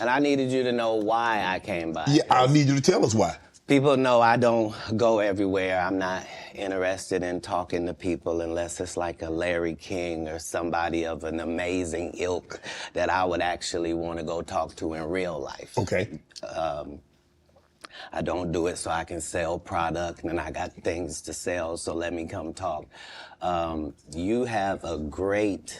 And I needed you to know why I came by. Yeah, I need you to tell us why. People know I don't go everywhere. I'm not interested in talking to people unless it's like a Larry King or somebody of an amazing ilk that I would actually want to go talk to in real life. Okay. I don't do it so I can sell product, and I got things to sell, so let me come talk. You have a great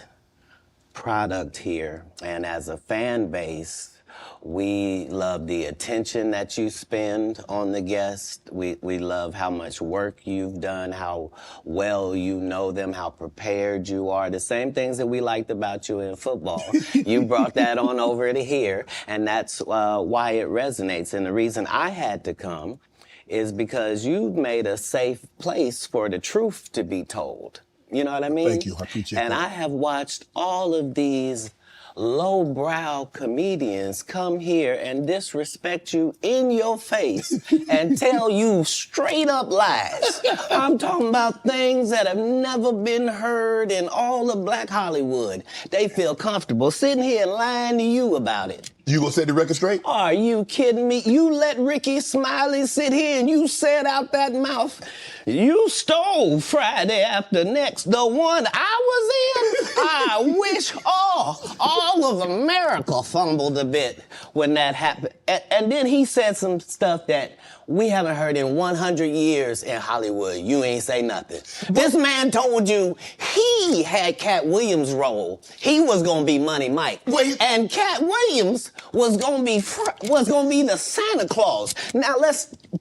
product here, and as a fan base, we love the attention that you spend on the guest. We love how much work you've done, how well you know them, how prepared you are. The same things that we liked about you in football. You brought that on over to here, and that's why it resonates. And the reason I had to come is because you've made a safe place for the truth to be told. You know what I mean? Thank you. I appreciate that. And I have watched all of these lowbrow comedians come here and disrespect you in your face and tell you straight up lies. I'm talking about things that have never been heard in all of Black Hollywood. They feel comfortable sitting here and lying to you about it. You gonna set the record straight? Are you kidding me? You let Rickey Smiley sit here and you said out that mouth, you stole Friday After Next, the one I was in. I wish all of America fumbled a bit when that happened. And then he said some stuff that we haven't heard in 100 years in Hollywood. You ain't say nothing. This man told you he had Katt Williams' role. He was gonna be Money Mike. Wait. And Katt Williams was gonna be the Santa Claus. Now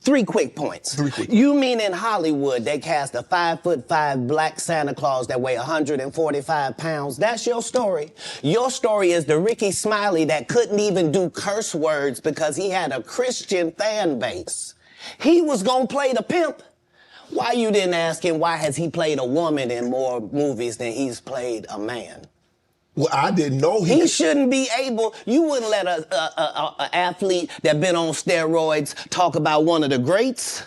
three quick points. You mean in Hollywood they cast a 5'5" black Santa Claus that weigh 145 pounds? That's your story. Your story is the Rickey Smiley that couldn't even do curse words because he had a Christian fan base. He was gonna play the pimp. Why you didn't ask him why has he played a woman in more movies than he's played a man? Well, I didn't know he shouldn't be able. You wouldn't let a athlete that been on steroids talk about one of the greats.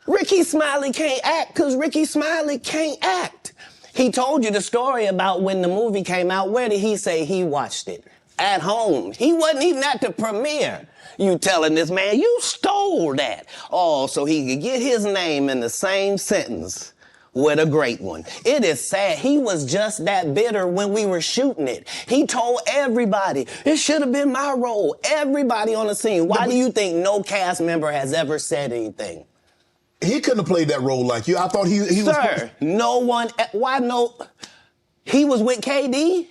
Rickey Smiley can't act because Rickey Smiley can't act. He told you the story about when the movie came out. Where did he say he watched it? At home. He wasn't even at the premiere. You telling this man, you stole that. Oh, so he could get his name in the same sentence with a great one. It is sad. He was just that bitter when we were shooting it. He told everybody, it should have been my role. Everybody on the scene. Why do you think no cast member has ever said anything? He couldn't have played that role like you. I thought he was... Sir, no one... Why no... He was with KD?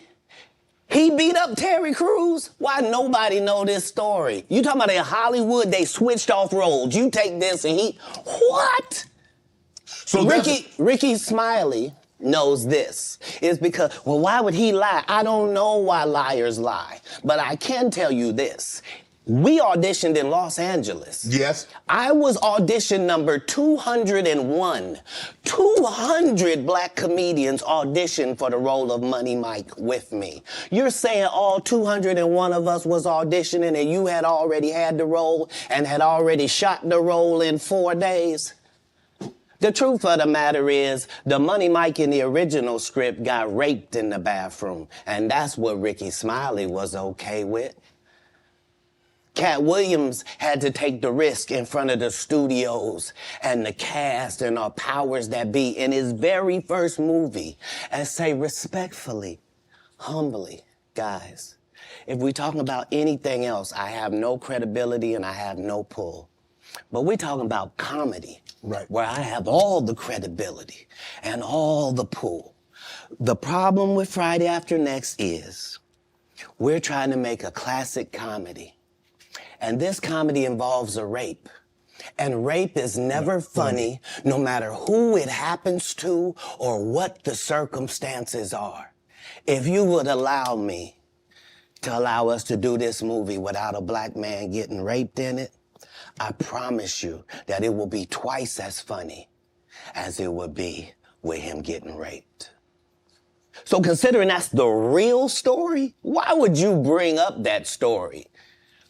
He beat up Terry Crews? Why nobody know this story? You talking about in Hollywood, they switched off roles. You take this and he... What? So Rickey Smiley knows this. It's because, well, why would he lie? I don't know why liars lie. But I can tell you this. We auditioned in Los Angeles. Yes. I was audition number 201. 200 black comedians auditioned for the role of Money Mike with me. You're saying all 201 of us was auditioning and you had already had the role and had already shot the role in 4 days? The truth of the matter is, the Money Mike in the original script got raped in the bathroom, and that's what Rickey Smiley was okay with. Katt Williams had to take the risk in front of the studios and the cast and our powers that be in his very first movie and say respectfully, humbly, guys, if we're talking about anything else, I have no credibility and I have no pull. But we're talking about comedy, right, where I have all the credibility and all the pull. The problem with Friday After Next is we're trying to make a classic comedy. And this comedy involves a rape. And rape is never funny, no matter who it happens to or what the circumstances are. If you would allow me to allow us to do this movie without a black man getting raped in it, I promise you that it will be twice as funny as it would be with him getting raped. So considering that's the real story, why would you bring up that story?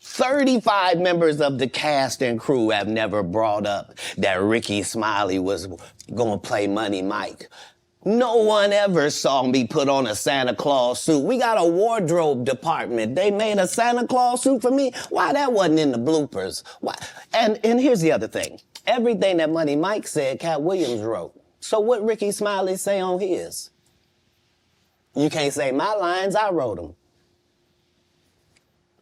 35 members of the cast and crew have never brought up that Rickey Smiley was gonna play Money Mike. No one ever saw me put on a Santa Claus suit. We got a wardrobe department. They made a Santa Claus suit for me. Why that wasn't in the bloopers? Why? And here's the other thing. Everything that Money Mike said, Katt Williams wrote. So what Rickey Smiley say on his? You can't say my lines, I wrote them.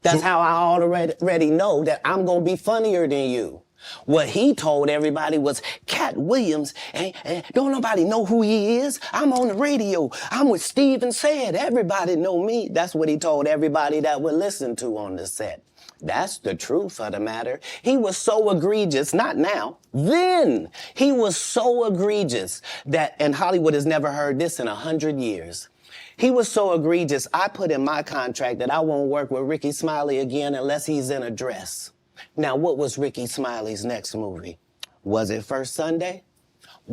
That's how I already know that I'm going to be funnier than you. What he told everybody was, Katt Williams, and don't nobody know who he is. I'm on the radio. I'm with Steve and said, everybody know me. That's what he told everybody that would listen to on the set. That's the truth of the matter. He was so egregious, not now, then. He was so egregious that, and Hollywood has never heard this in 100 years. He was so egregious, I put in my contract that I won't work with Rickey Smiley again unless he's in a dress. Now, what was Rickey Smiley's next movie? Was it First Sunday?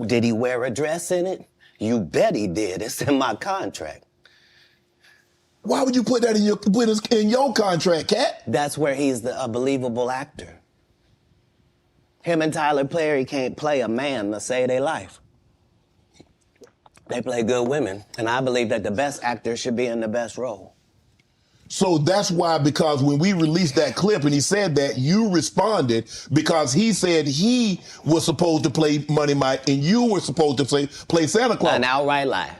Did he wear a dress in it? You bet he did. It's in my contract. Why would you put that in your contract, Katt? That's where he's a believable actor. Him and Tyler Perry can't play a man to save their life. They play good women, and I believe that the best actor should be in the best role. So that's why, because when we released that clip and he said that, you responded because he said he was supposed to play Money Mike and you were supposed to play Santa Claus. An outright lie.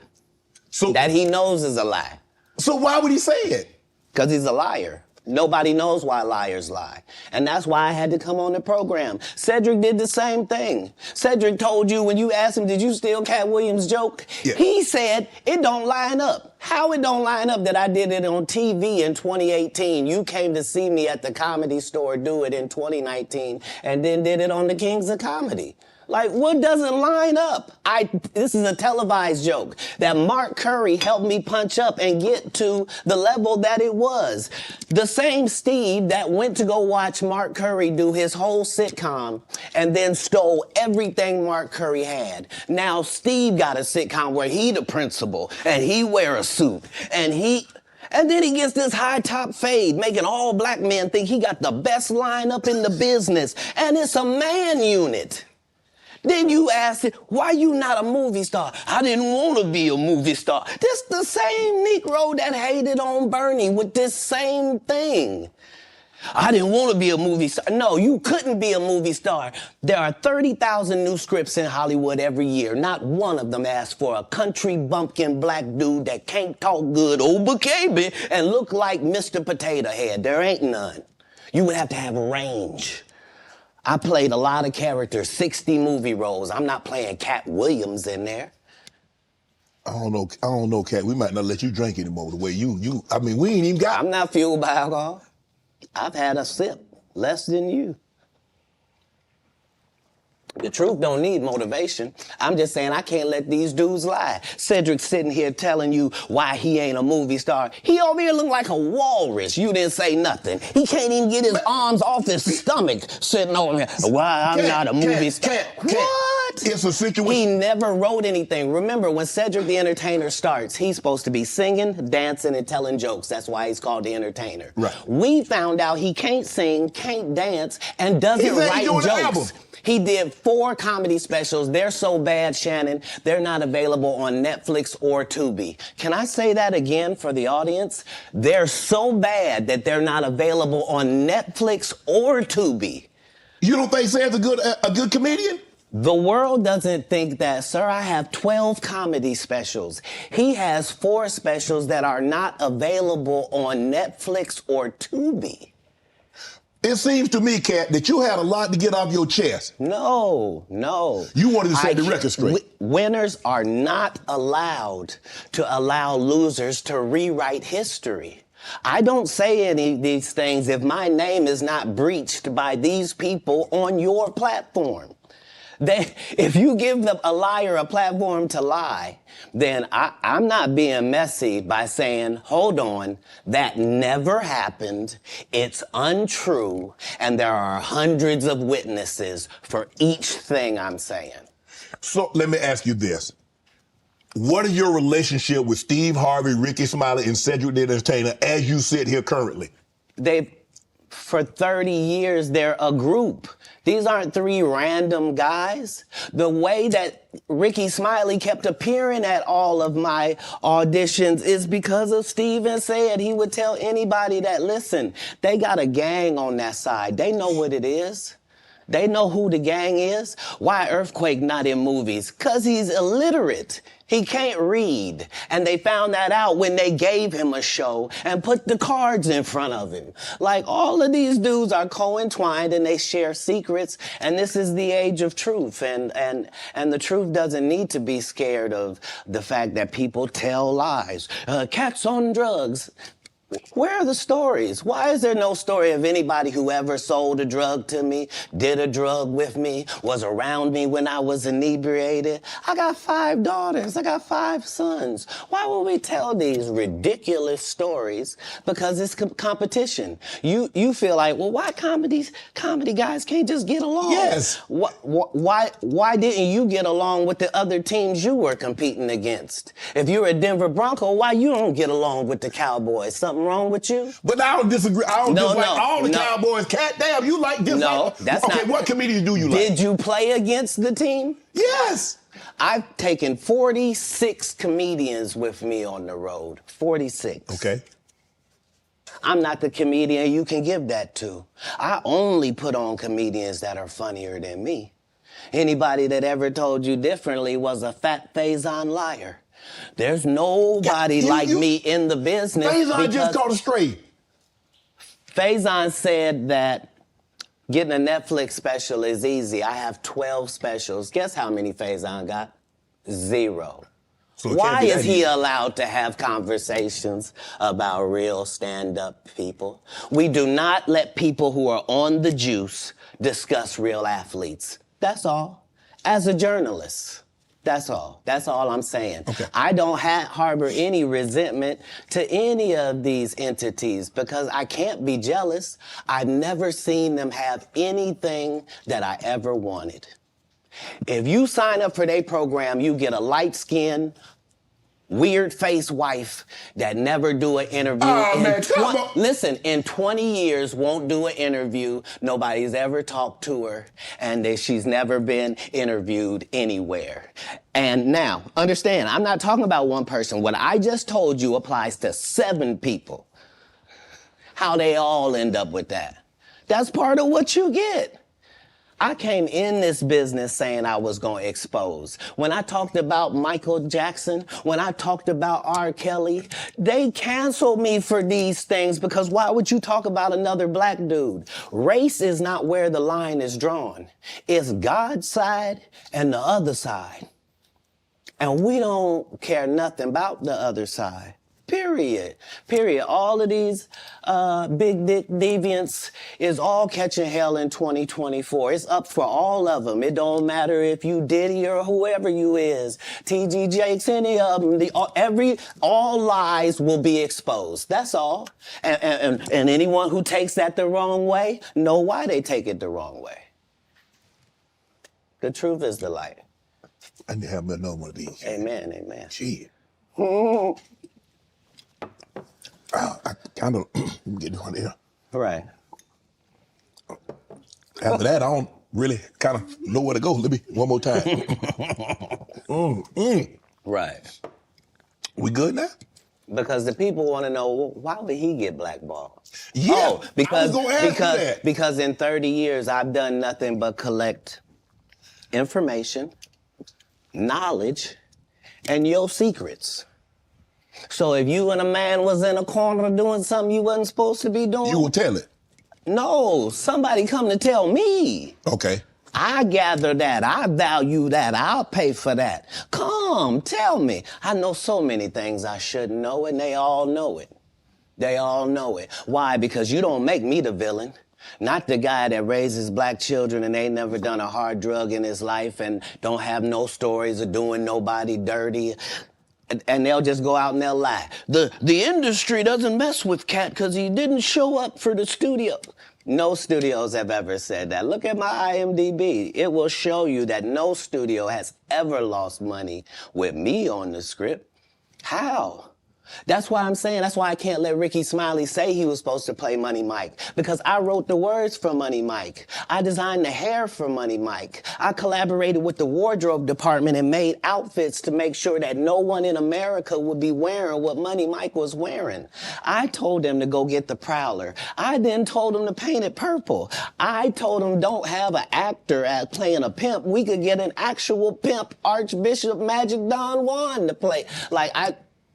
So that he knows is a lie. So why would he say it? Because he's a liar. Nobody knows why liars lie. And that's why I had to come on the program. Cedric did the same thing. Cedric told you when you asked him, did you steal Katt Williams' joke? Yeah. He said, it don't line up. How it don't line up that I did it on TV in 2018? You came to see me at the Comedy Store do it in 2019 and then did it on the Kings of Comedy. Like, what doesn't line up? This is a televised joke that Mark Curry helped me punch up and get to the level that it was. The same Steve that went to go watch Mark Curry do his whole sitcom and then stole everything Mark Curry had. Now Steve got a sitcom where he the principal and he wear a suit and then he gets this high top fade, making all black men think he got the best lineup in the business. And it's a man unit. Then you ask it, why you not a movie star? I didn't want to be a movie star. This the same Negro that hated on Bernie with this same thing. I didn't want to be a movie star. No, you couldn't be a movie star. There are 30,000 new scripts in Hollywood every year. Not one of them asks for a country bumpkin black dude that can't talk good, Oba-Kaby, and look like Mr. Potato Head. There ain't none. You would have to have range. I played a lot of characters, 60 movie roles. I'm not playing Katt Williams in there. I don't know, Katt. We might not let you drink anymore the way I mean, we ain't even got... I'm not fueled by alcohol. I've had a sip, less than you. The truth don't need motivation. I'm just saying I can't let these dudes lie. Cedric's sitting here telling you why he ain't a movie star. He over here look like a walrus. You didn't say nothing. He can't even get his arms off his stomach sitting over here. Why I'm not a movie star. What? It's a situation. He never wrote anything. Remember, when Cedric the Entertainer starts, he's supposed to be singing, dancing, and telling jokes. That's why he's called the Entertainer. Right. We found out he can't sing, can't dance, and doesn't write jokes. He did 4 comedy specials. They're so bad, Shannon, they're not available on Netflix or Tubi. Can I say that again for the audience? They're so bad that they're not available on Netflix or Tubi. You don't think Sam's a good comedian? The world doesn't think that, sir. I have 12 comedy specials. He has 4 specials that are not available on Netflix or Tubi. It seems to me, Katt, that you had a lot to get off your chest. No. You wanted to set the record straight. Winners are not allowed to allow losers to rewrite history. I don't say any of these things if my name is not breached by these people on your platform. If you give a liar a platform to lie, then I'm not being messy by saying, hold on, that never happened, it's untrue, and there are hundreds of witnesses for each thing I'm saying. So let me ask you this. What is your relationship with Steve Harvey, Rickey Smiley, and Cedric the Entertainer as you sit here currently? For 30 years, they're a group. These aren't three random guys. The way that Rickey Smiley kept appearing at all of my auditions is because of Steven said he would tell anybody that, listen, they got a gang on that side. They know what it is. They know who the gang is. Why Earthquake not in movies? 'Cause he's illiterate. He can't read. And they found that out when they gave him a show and put the cards in front of him. Like, all of these dudes are co-entwined and they share secrets, and this is the age of truth. And the truth doesn't need to be scared of the fact that people tell lies. Katt's on drugs. Where are the stories? Why is there no story of anybody who ever sold a drug to me, did a drug with me, was around me when I was inebriated? I got 5 daughters. I got 5 sons. Why would we tell these ridiculous stories? Because it's competition. You feel like, well, why comedy guys can't just get along? Yes. Why didn't you get along with the other teams you were competing against? If you're a Denver Bronco, why you don't get along with the Cowboys? Something wrong with you? But I don't disagree. I don't dislike all the no. Cowboys. Katt, damn, you like this? No, that's okay, not. what comedians do you like? Did you play against the team? Yes. I've taken 46 comedians with me on the road. 46. Okay. I'm not the comedian you can give that to. I only put on comedians that are funnier than me. Anybody that ever told you differently was a fat Faison liar. There's nobody like me in the business. Faison just caught a stray. Faison said that getting a Netflix special is easy. I have 12 specials. Guess how many Faison got? 0. So why is he allowed to have conversations about real stand-up people? We do not let people who are on the juice discuss real athletes. That's all. As a journalist. That's all. That's all I'm saying. Okay. I don't harbor any resentment to any of these entities because I can't be jealous. I've never seen them have anything that I ever wanted. If you sign up for their program, you get a light-skinned, weird-faced wife that never do an interview. Oh, man, come on. Listen, in 20 years, won't do an interview. Nobody's ever talked to her, and she's never been interviewed anywhere. And now, understand, I'm not talking about one person. What I just told you applies to 7 people. How they all end up with that. That's part of what you get. I came in this business saying I was going to expose. When I talked about Michael Jackson, when I talked about R. Kelly, they canceled me for these things because why would you talk about another black dude? Race is not where the line is drawn. It's God's side and the other side. And we don't care nothing about the other side. Period. All of these big dick deviants is all catching hell in 2024. It's up for all of them. It don't matter if you Diddy or whoever you is. T.G. Jakes, any of them. All lies will be exposed. That's all. And anyone who takes that the wrong way, know why they take it the wrong way. The truth is the light. I need to have another one of these. Amen, amen. Shit. I kind of get one here. Right. After that, I don't really kind of know where to go. Let me one more time. Right. We good now? Because the people want to know, well, why would he get blackballed? Yeah, Oh, because, I was gonna ask you that. because in 30 years, I've done nothing but collect information, knowledge, and your secrets. So if you and a man was in a corner doing something you wasn't supposed to be doing. You will tell it. No, somebody come to tell me. Okay. I gather that. I value that. I'll pay for that. Come, tell me. I know so many things I shouldn't know, and they all know it. They all know it. Why? Because you don't make me the villain. Not the guy that raises black children and ain't never done a hard drug in his life and don't have no stories of doing nobody dirty. And they'll just go out and they'll lie. The industry doesn't mess with Katt because he didn't show up for the studio. No studios have ever said that. Look at my IMDb. It will show you that no studio has ever lost money with me on the script. How? That's why I'm saying, that's why I can't let Rickey Smiley say he was supposed to play Money Mike. Because I wrote the words for Money Mike. I designed the hair for Money Mike. I collaborated with the wardrobe department and made outfits to make sure that no one in America would be wearing what Money Mike was wearing. I told them to go get the Prowler. I then told them to paint it purple. I told them don't have an actor playing a pimp. We could get an actual pimp, Archbishop Magic Don Juan, to play. Like,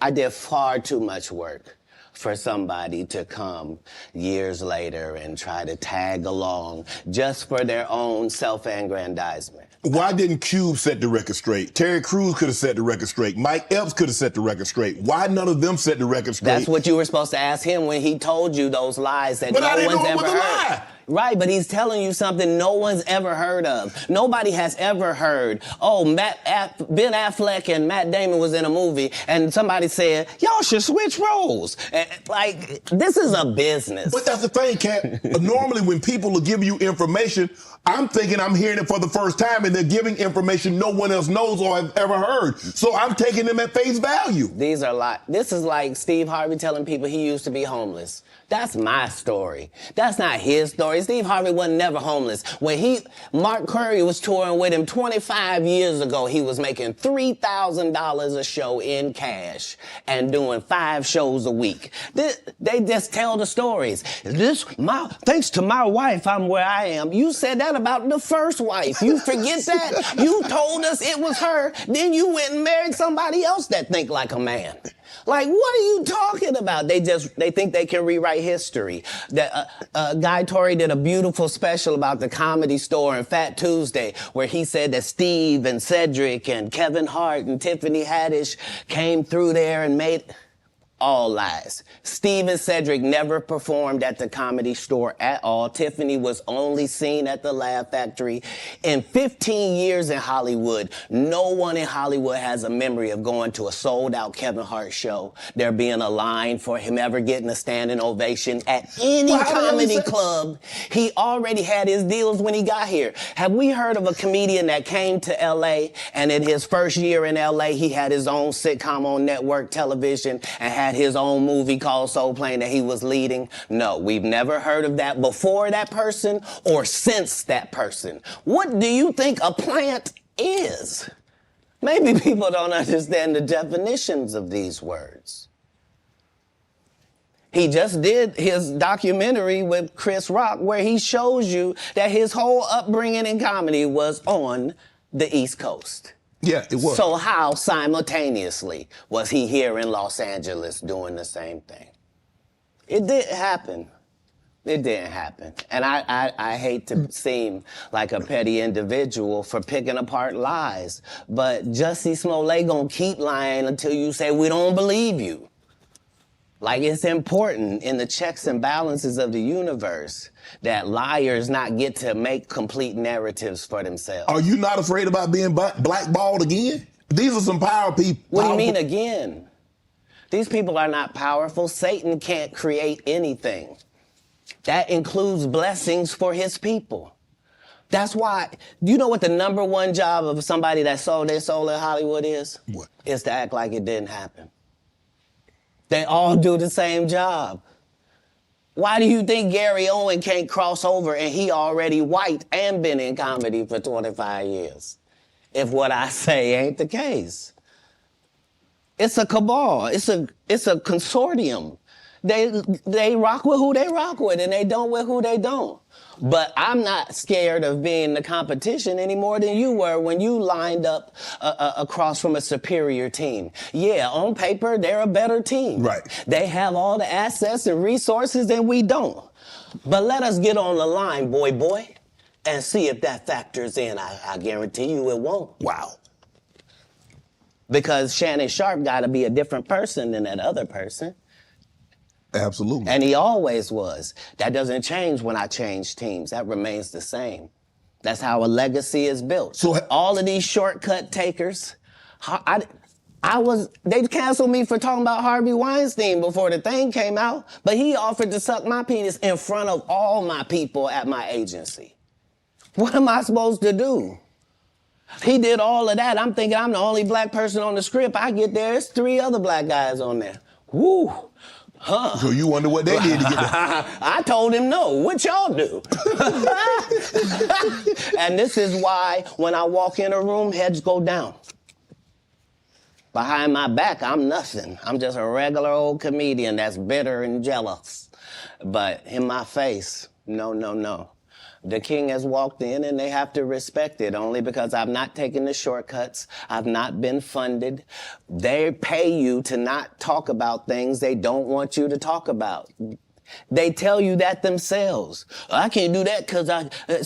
I did far too much work for somebody to come years later and try to tag along just for their own self-aggrandizement. Why didn't Cube set the record straight? Terry Crews could have set the record straight. Mike Epps could have set the record straight. Why none of them set the record straight? That's what you were supposed to ask him when he told you those lies that no one's ever heard. Right, but he's telling you something no one's ever heard of. Nobody has ever heard, oh, Ben Affleck and Matt Damon was in a movie, and somebody said, y'all should switch roles. Like, this is a business. But that's the thing, Katt. Normally, when people are giving you information, I'm thinking I'm hearing it for the first time, and they're giving information no one else knows or has ever heard. So I'm taking them at face value. These are this is like Steve Harvey telling people he used to be homeless. That's my story. That's not his story. Steve Harvey wasn't never homeless. When Mark Curry was touring with him 25 years ago, he was making $3,000 a show in cash and doing 5 shows a week. They just tell the stories. Thanks to my wife, I'm where I am. You said that about the first wife. You forget that? You told us it was her. Then you went and married somebody else that think like a man. Like, what are you talking about? They think they can rewrite history. Guy Torrey did a beautiful special about the Comedy Store and Fat Tuesday, where he said that Steve and Cedric and Kevin Hart and Tiffany Haddish came through there and made... All lies. Steve and Cedric never performed at the Comedy Store at all. Tiffany was only seen at the Laugh Factory. In 15 years in Hollywood, no one in Hollywood has a memory of going to a sold-out Kevin Hart show, there being a line for him ever getting a standing ovation at any comedy club. He already had his deals when he got here. Have we heard of a comedian that came to L.A. and in his first year in L.A. he had his own sitcom on network television and had his own movie called Soul Plane that he was leading? No, we've never heard of that before that person or since that person. What do you think a plant is? Maybe people don't understand the definitions of these words. He just did his documentary with Chris Rock where he shows you that his whole upbringing in comedy was on the East Coast. Yeah, it was. So how simultaneously was he here in Los Angeles doing the same thing? It didn't happen. It didn't happen. And I hate to seem like a petty individual for picking apart lies, but Jussie Smollett gonna keep lying until you say we don't believe you. Like, it's important in the checks and balances of the universe that liars not get to make complete narratives for themselves. Are you not afraid about being blackballed again? These are some power people. What do you mean again? These people are not powerful. Satan can't create anything. That includes blessings for his people. That's why, you know what the #1 job of somebody that sold their soul in Hollywood is? What? Is to act like it didn't happen. They all do the same job. Why do you think Gary Owen can't cross over and he already white and been in comedy for 25 years? If what I say ain't the case. It's a cabal. It's a consortium. They rock with who they rock with and they don't with who they don't. But I'm not scared of being the competition any more than you were when you lined up across from a superior team. Yeah, on paper, they're a better team. Right. They have all the assets and resources and we don't. But let us get on the line, boy, and see if that factors in. I guarantee you it won't. Wow. Because Shannon Sharp got to be a different person than that other person. Absolutely. And he always was. That doesn't change when I change teams. That remains the same. That's how a legacy is built. So all of these shortcut takers, they canceled me for talking about Harvey Weinstein before the thing came out, but he offered to suck my penis in front of all my people at my agency. What am I supposed to do? He did all of that. I'm thinking I'm the only black person on the script. I get there, there's 3 other black guys on there. Woo. So you wonder what they did to get that. I told him no. What y'all do? And this is why when I walk in a room, heads go down. Behind my back, I'm nothing. I'm just a regular old comedian that's bitter and jealous. But in my face, no, no, no. The king has walked in and they have to respect it only because I've not taken the shortcuts. I've not been funded. They pay you to not talk about things they don't want you to talk about. They tell you that themselves. I can't do that because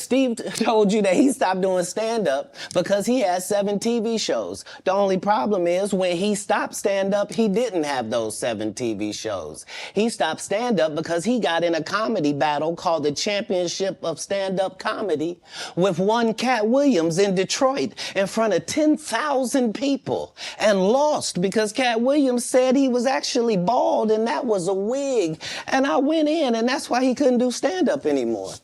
Steve told you that he stopped doing stand-up because he has 7 TV shows. The only problem is when he stopped stand-up, he didn't have those 7 TV shows. He stopped stand-up because he got in a comedy battle called the Championship of Stand-Up Comedy with one Katt Williams in Detroit in front of 10,000 people and lost because Katt Williams said he was actually bald and that was a wig. And I went in, and that's why he couldn't do stand-up anymore.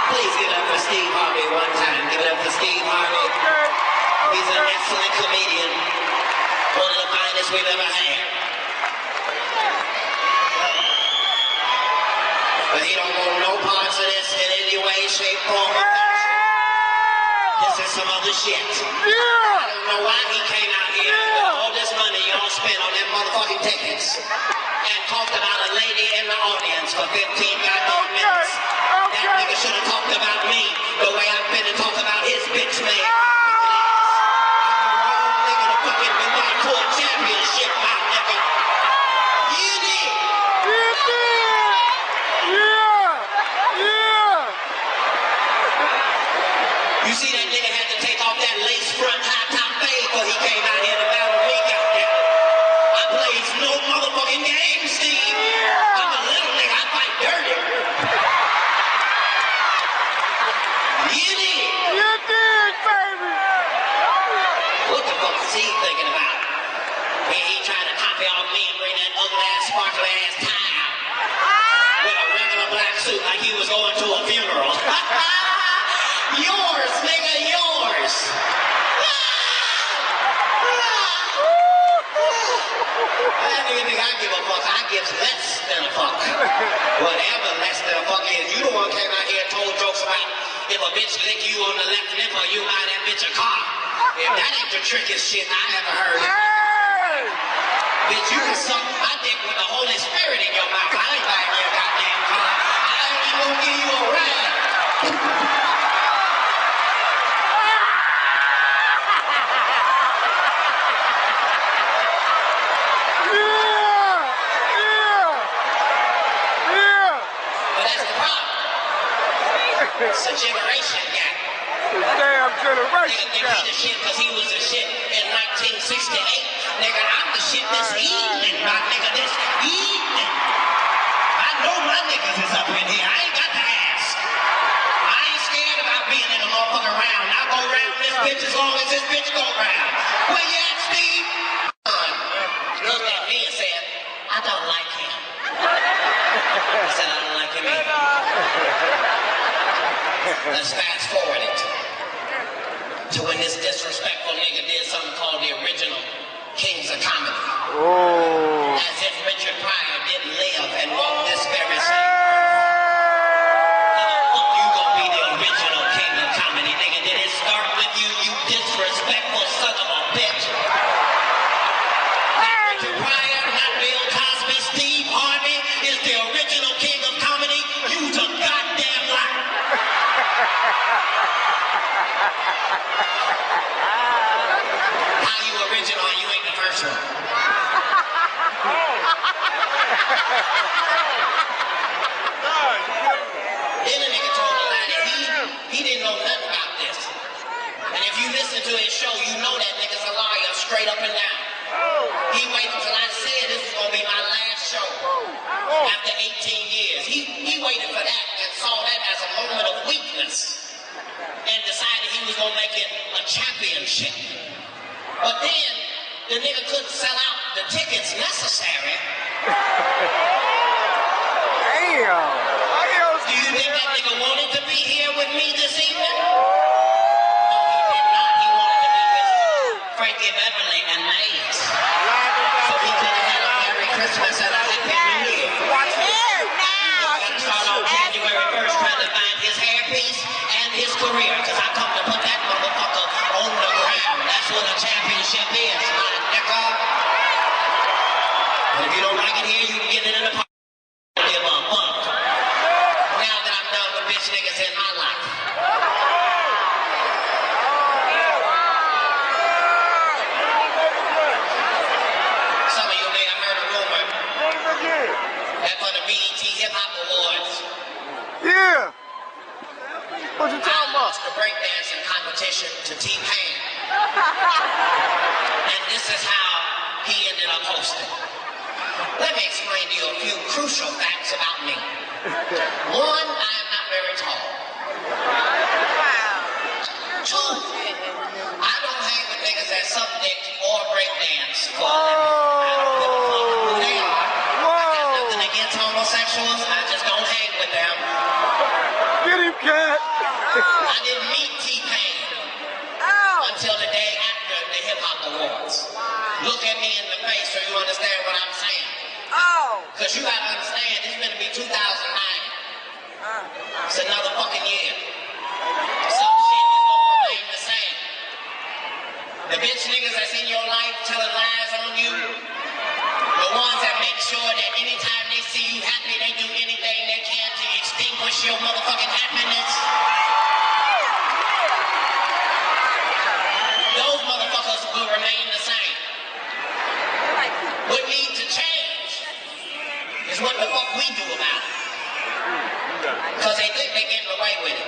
Please give it up for Steve Harvey one time. Give it up for Steve Harvey. He's an excellent comedian. One of the finest we've ever had. But he don't want no parts of this in any way, shape, form, or fashion. This is some other shit. I don't know why he came out here with all this money y'all spent on them motherfucking tickets and talked about a lady in the audience for 15 goddamn minutes. That nigga should have talked about me the way I've been to talk about his bitch man. I'm the wrong nigga to fucking be going to a championship, my nigga. You did. You see that nigga had to take off that lace front high top fade before he came out here to battle me, goddamn. I plays no motherfucking game, Steve. I'm a little nigga, I fight dirty. You did. You did, baby. What the fuck is he thinking about? He trying to copy off me and bring that ugly ass, sparkly ass tie out with a regular black suit like he was going to a funeral. Yours, nigga, yours. I don't even think I give a fuck. I give less than a fuck. Whatever less than a fuck is. You the one came out here and told jokes about if a bitch lick you on the left nipple, you buy that bitch a car. If that ain't the trickiest shit I ever heard. Bitch, you can suck my dick with the Holy Spirit in your mouth. I ain't buying you a goddamn car. I ain't even gonna give you a ride. But that's the problem. It's a generation gap. Damn generation Nigga think gap. he the shit because he was the shit in 1968. Nigga, I'm the shit this evening, my nigga, this evening. I know my niggas is up in here. I ain't got to ask. I ain't scared about being in a motherfucking round. I go round this bitch as long as this bitch go round. Where you at, Steve? Looked at me and said, I don't like him. I said, I don't like him either. Let's fast forward it. to when this disrespectful nigga did something called the original Kings of Comedy. Oh. As if Richard Pryor didn't live and walk this very same earth. You gonna be the original King of Comedy, nigga. Did it start with you, you disrespectful son of a bitch? Not Richard Pryor, not Bill Cosby, Steve Harvey is the original King of Comedy. You's a goddamn liar. How you original and you ain't the first one? Then a nigga told a lie that he didn't know nothing about this. And if you listen to his show, you know that nigga's a liar straight up and down. He waited until I said this was gonna be my last show after 18 years. He waited for that and saw that as a moment of weakness and decided he was gonna make it a championship. But then the nigga couldn't sell out the tickets necessary. Damn. Do you think that nigga wanted to be here with me this evening? No, he did not. He wanted to be with Frankie Beverly and Maze. So he could have had a Merry Christmas and a Happy New Year. Watch here He's got to start off January 1st trying to find his hairpiece and his career, because I come to put that motherfucker on the ground. That's what a championship is, my nigga. But if you don't like it here, you can get it in the park. Give a fuck. Now that I'm done with bitch niggas in my life. Some of you may have heard a rumor that for the BET Hip Hop Awards, Yeah. What you I talking about? lost the breakdancing competition to T-Pain. And this is how he ended up hosting. Let me explain to you a few crucial facts about me. One, I am not very tall. Two, I don't hang with niggas that suck dick or breakdance for a living. I don't give a fuck who they are. I got nothing against homosexuals. I just don't hang with them. Get him, Katt. I didn't meet T-Pain until the day after the Hip Hop Awards. Look at me in the face so you understand what I'm saying. Because you gotta understand, it's gonna be 2009. It's another fucking year. Some shit is gonna remain the same. The bitch niggas that's in your life telling lies on you, the ones that make sure that anytime they see you happy, they do anything they can to extinguish your motherfucking happiness. Those motherfuckers will remain the same. What needs to change is what the fuck we do about it. Because they think they're getting away with it.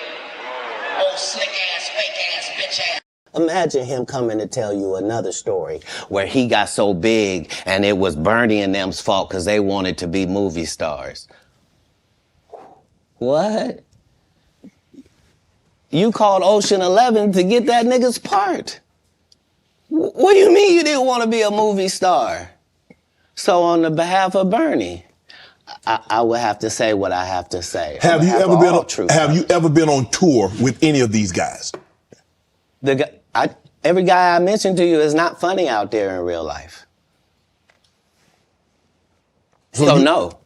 Old slick ass, fake ass, bitch ass. Imagine him coming to tell you another story where he got so big and it was Bernie and them's fault because they wanted to be movie stars. What? You called Ocean 11 to get that nigga's part. What do you mean you didn't want to be a movie star? So on the behalf of Bernie, I would have to say what I have to say. Have you ever been on tour with any of these guys? Every guy I mentioned to you is not funny out there in real life. So no.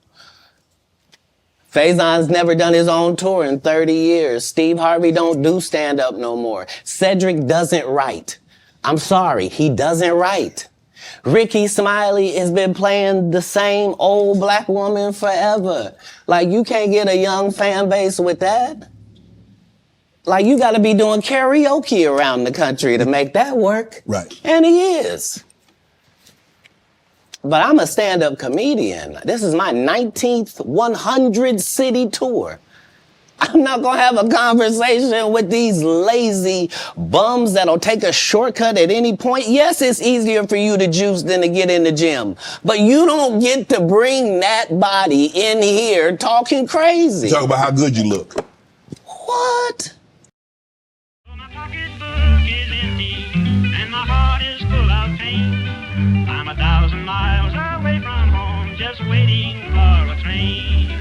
Faison's never done his own tour in 30 years. Steve Harvey don't do stand-up no more. Cedric doesn't write. I'm sorry, he doesn't write. Rickey Smiley has been playing the same old black woman forever. Like, you can't get a young fan base with that. Like, you gotta be doing karaoke around the country to make that work. Right. And he is. But I'm a stand-up comedian. This is my 19th 100-city tour. I'm not gonna have a conversation with these lazy bums that'll take a shortcut at any point. Yes, it's easier for you to juice than to get in the gym, but you don't get to bring that body in here talking crazy. Talk about how good you look. What? My pocketbook is empty and my heart is full of pain. I'm 1,000 miles away from home, just waiting for a train.